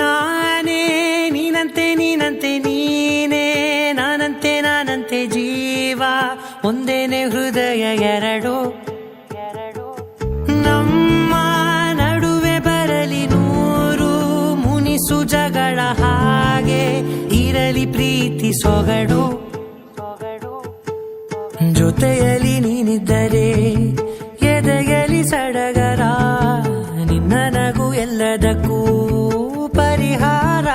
ನಾನೇ ನೀನಂತೆ ನೀನಂತೆ ನೀನೇ ನಾನಂತೆ ನಾನಂತೆ ಜೀವ ಒಂದೇನೆ ಹೃದಯ ಎರಡು ನಮ್ಮ ನಡುವೆ ಬರಲಿ ನೂರು ಮುನಿಸು ಜಗಳ ಹಾಗೆ ಇರಲಿ ಪ್ರೀತಿ ಸೊಗಡು ಜೊತೆಯಲ್ಲಿ ನೀನಿದ್ದರೆ ಎದೆಯಲಿ ಸಡಗರ ನಿನ್ನ ನಗು ಎಲ್ಲದಕ್ಕೂ ಪರಿಹಾರ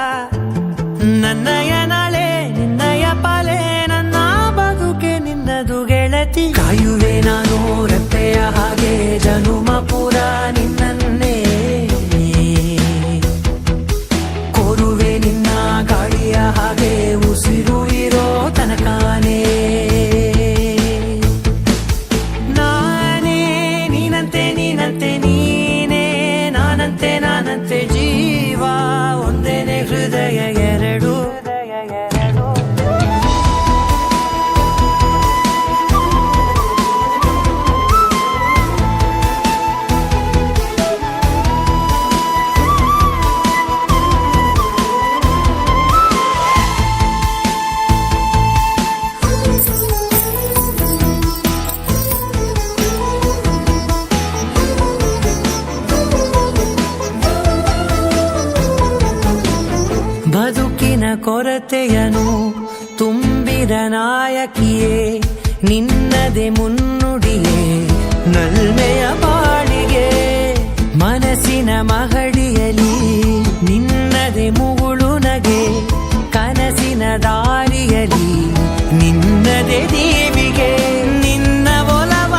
ನನ್ನಯ ನಾಳೆ ನಿನ್ನಯ ಪಾಲೆ ನನ್ನ ಬದುಕೆ ನಿನ್ನದು ಗೆಳತಿ ಕಾಯುವೆ ನಾನು ರೆಪ್ಪೆಯ ಹಾಗೆ ಜನುಮ ಪೂರ ನಿನ್ನನ್ನೇ ಕೋರುವೆ ನಿನ್ನ ಗಾಳಿಯ ಹಾಗೆ ಉಸಿರು ಇರೋ ತನಕಾನೇ ನಾನೇ ನೀನಂತೆ ನೀನಂತೆ ನೀನೇ ನಾನಂತೆ ನಾನಂತೆ ಜೀವ ಒಂದೇನೆ ಹೃದಯ ಎರಡು ಬದುಕಿನ ಕೊರತೆಯನು ತುಂಬಿದ ನಾಯಕಿಯೇ ನಿನ್ನದೆ ಮುನ್ನುಡಿಯೇ ನಲ್ಮೆಯ ಬಾಳಿಗೆ ಮನಸ್ಸಿನ ಮಹಡಿಯಲಿ ನಿನ್ನದೆ ಮುಗುಳು ನಗೆ ಕನಸಿನ ದಾರಿಯಲಿ ನಿನ್ನದೆ ದೇವಿಗೆ ನಿನ್ನ ಒಲವ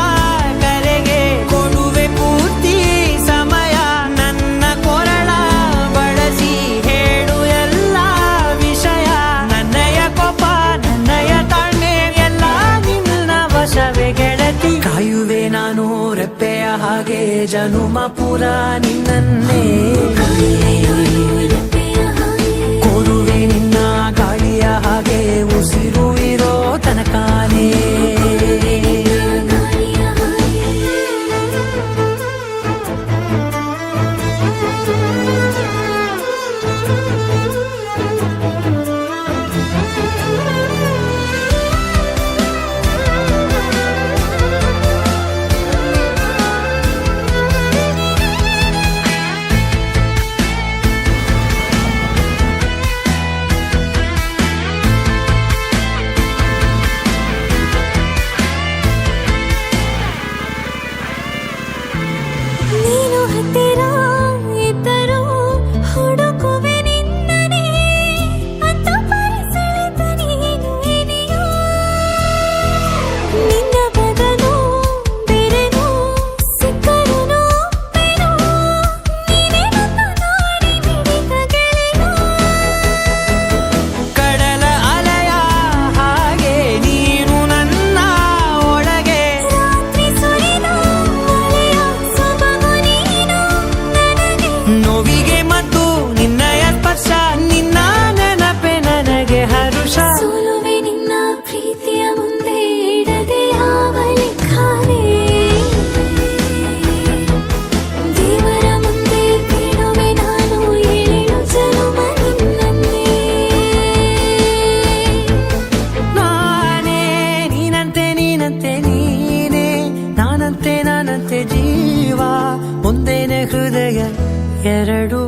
ಕರೆಗೆ ಕೊಡುವೆ ಪೂರ್ತಿ ಸಮಯ ನನ್ನ ಕೊರಳ ಬಳಸಿ ಹೇಳು ಎಲ್ಲ ವಿಷಯ ನನ್ನಯ ಕೋಪ ನನ್ನಯ ತಾಳ್ಮೆ ಎಲ್ಲ ನಿನ್ನ ವಶವೇ ಗೆಳತಿ ಕಾಯುವೆ ನಾನು ರೆಪ್ಪೆಯ ಹಾಗೆ ಜನುಮ ಪುರ ನಿನ್ನನ್ನೇ ಕೋರುವೆ ನಿನ್ನ ಗಾಳಿಯ ಹಾಗೆ ಉಸಿರು ಇರೋ ತನಕಾನೇ ನೀನು ಹತ್ತಿರ ಇದ್ದರೂ ಹುಡುಕುವೆ ನಿನ್ನನೇ ಅಂತ ಪರಿಸೆಳೆದ ನೀನು ಇದೆಯೋ ನಿನ್ನ ಬದಲು ಬೇರೆನೋ ಸಿಕ್ಕರೂ ಬೇನೋ ನೀನೇ ನನ್ನ ನಾಡಿ ಮಿಡಿತ ಗೆಳೆಯೋ ಕಡಲ ಅಲೆಯ ಹಾಗೆ ನೀನು ನನ್ನ ಒಳಗೆ ರಾತ್ರಿ ಸುರಿದ ಮಳೆಯ ಸೊಬಗು ನೀನು ನನಗೆ ನೋವಿಗೆ ಮತ್ತು ನಿನ್ನಯ ಸ್ಪರ್ಶ ನಿನ್ನ ನೆನಪೆ ನನಗೆ ಹರುಷ ಸೋಲುವೆ ನಿನ್ನ ಪ್ರೀತಿಯ ಮುಂದೆ ಇಡದೆ ಯಾವ ಲೆಕ್ಕವೇ ದೇವರ ಮುಂದೆ ಬೇಡುವೆ ನಾನು ಏಳು ಜನುಮ ನಿನ್ನನ್ನೇ ನಾನೇ ನೀನಂತೆ ನೀನಂತೆ ನೀನೇ ನಾನಂತೆ ನಾನಂತೆ ಜೀವ ಒಂದೇನೆ ಹೃದಯ ಎರಡು